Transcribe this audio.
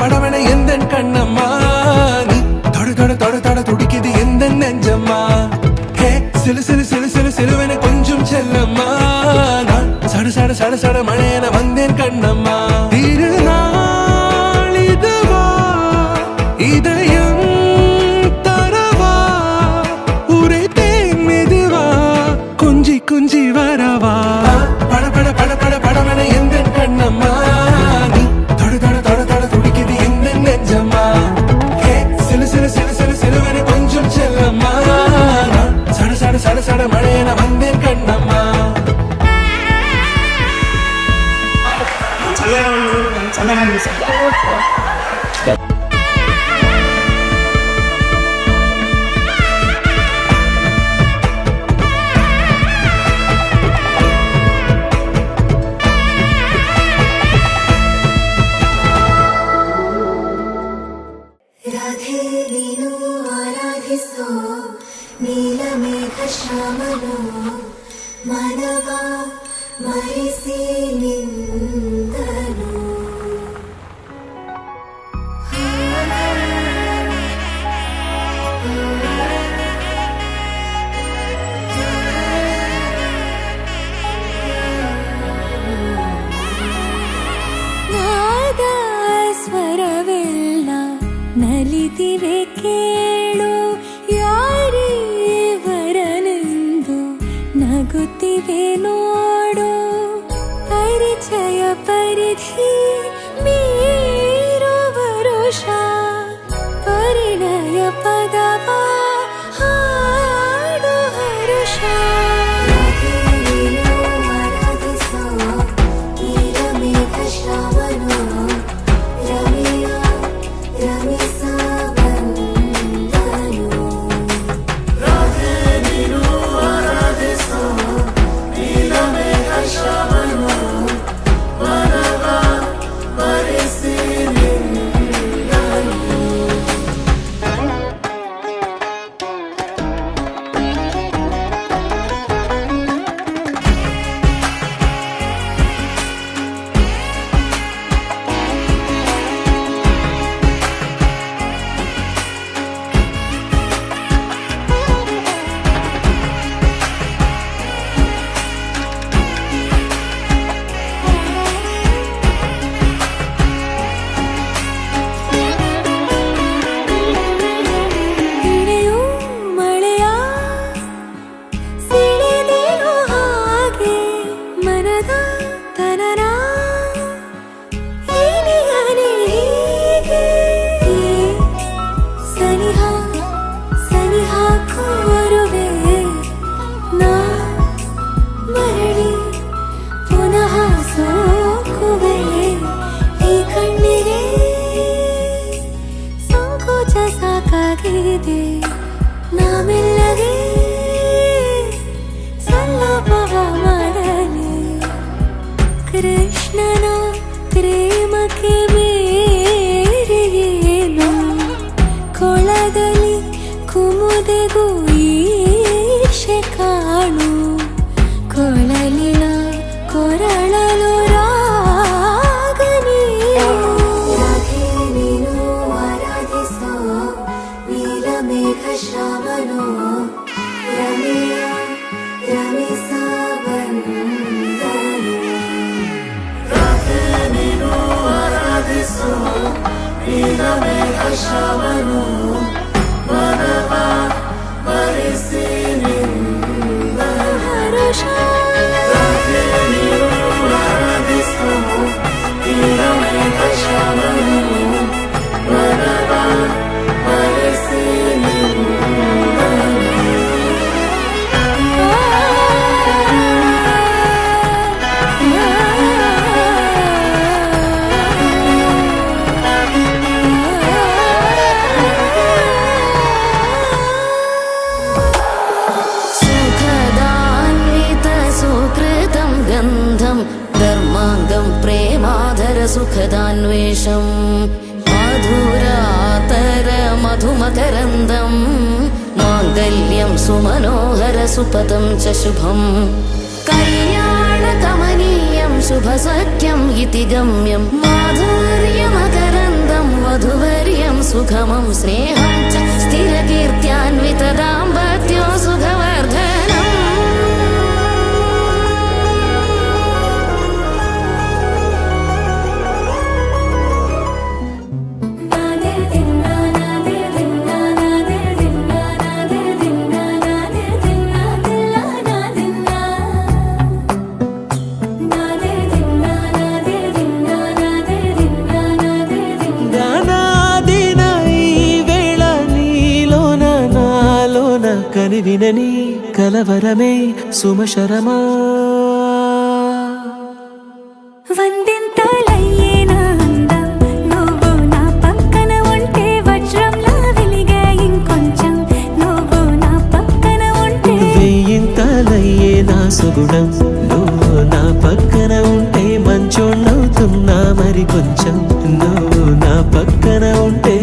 படவன எந்த கண்ணம்மா நீ தொட தொட தொட தொட துடிக்குது எந்த நெஞ்சம்மா ஹே சிலு சிலு சிலு சிலு சிலுவன கொஞ்சம் செல்லம்மா நான் சட சட சட சட மழையன வந்தேன் கண்ணம்மா திருநாள் இதுவா இதயம் தரவா உரைத்தேன் மெதுவா குஞ்சி குஞ்சி வரவா பட பட பட பட படவன எந்த கண்ணம்மா நீ தொட தொட தொட தொட துடிக்குது எந்த நெஞ்சம்மா ஹே சிலு சிலு சிலு சிலு சிலுவன கொஞ்சம் செல்லம்மா நான் சட சட சட சட மழையன வந்தேன் கண்ணம்மா ರಾಧೆ ನೀನು ಆರಾಧಿಸೋ ನೀಲಮೇಘ ಶ್ಯಾಮನೋ ಮನವ ಮರಿಸಿ ನಿಂದನು ನಾದ ಸ್ವರವೆಲ್ಲ ನಲಿದಿವೆ ಕೇಳು ಯಾರೇ ವರನೆಂದು ನಗುತ್ತಿವೆ ನೋಡು ಪರಿಚಯ ಪರಿಧಿ ಮೀರು ವರುಷ ಪರಿಣಯ ಪದವ ಹಾಡು ಹರುಷ ಆರಾಧಿಸೋ ನೀಲಮೇಘ ಶ್ಯಾಮನೋ ರಮಿಯ ರಮಿಸ ಬಂದ సుఖదాన్వేషం మధురాతర మధుమకరందం మాంగళ్యం సుమనోహర సుపదం చ శుభం కళ్యాణకమనీయం శుభసఖ్యం ఇతి గమ్యం మాధుర్యమకరందం వధువర్యం సుఖమం స్నేహం చ స్థిరకీర్త్యాన్విత దాంపత్యో సుఖవర్ధనం గానాదిన ఈ వేళ నీలోన నాలోన కనివినని కలవరమే సుమశరమా వందింతలయ్యేనా అందం నువ్వు నా పక్కన ఉంటే వజ్రంలా వెలిగే ఇంకొంచెం నువ్వు నా పక్కన ఉంటే వెయ్యింతలయ్యే నా సుగుణం నువ్వు నా పక్కన ఉంటే మంచోణ్ణవుతున్నా మరి కొంచెం నువ్వు నా పక్కన ఉంటే